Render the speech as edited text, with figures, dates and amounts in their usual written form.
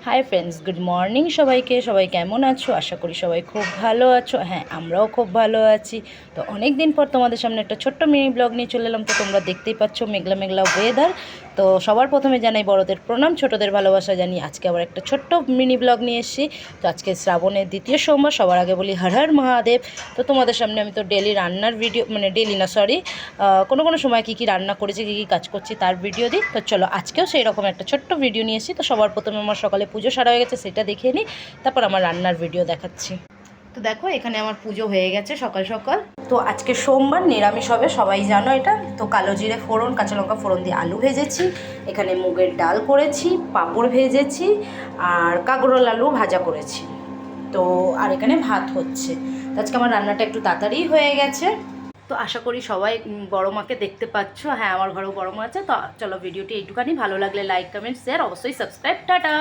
Hi friends, good morning সবাইকে। সবাই কেমন আছো? আশা করি সবাই খুব ভালো আছো। হ্যাঁ, আমরাও খুব ভালো আছি। তো অনেক দিন পর তোমাদের সামনে একটা ছোট্ট মিনি ব্লগ নিয়ে চলে এলাম। তো তোমরা দেখতেই পাচ্ছ মেঘলা মেঘলা ওয়েদার। তো সবার প্রথমে জানাই বড়দের প্রণাম, ছোটদের ভালোবাসা জানি। আজকে আবার একটা ছোট্ট মিনি ব্লগ নিয়ে এসেছি। তো আজকে শ্রাবণের দ্বিতীয় সোমবার। সবার আগে বলি হর হর মহাদেব। তো তোমাদের সামনে আমি তো ডেলি রান্নার ভিডিও, মানে ডেলি না সরি, কোনো কোনো সময় কী কী রান্না করেছি, কী কী কাজ করছি তার ভিডিও দিই। তো চলো আজকেও সেই রকম একটা ছোট্ট ভিডিও নিয়ে এসেছি। তো সবার প্রথমে আমার সকালে পুজো সারা হয়ে গেছে, সেটা দেখিয়ে নিই, তারপর আমার রান্নার ভিডিও দেখাচ্ছি। তো দেখো এখানে আমার পুজো হয়ে গেছে সকাল সকাল। তো আজকে সোমবার, নিরামিষ হবে, সবাই জানো এটা। তো কালো জিরে ফোড়ন, কাঁচা লঙ্কা ফোড়ন দিয়ে আলু ভেজেছি। এখানে মুগের ডাল করেছি, পাঁপড় ভেজেছি, আর কাঁকরোল আলু ভাজা করেছি। তো আর এখানে ভাত হচ্ছে। তো আজকে আমার রান্নাটা একটু তাড়াতাড়ি হয়ে গেছে। তো আশা করি সবাই বড় মাকে দেখতে পাচ্ছ। হ্যাঁ, আমার ঘরেও বড় মা আছে। তো চলো ভিডিওটি এইটুখানি। ভালো লাগলে লাইক, কমেন্ট, শেয়ার, অবশ্যই সাবস্ক্রাইব। টাটা।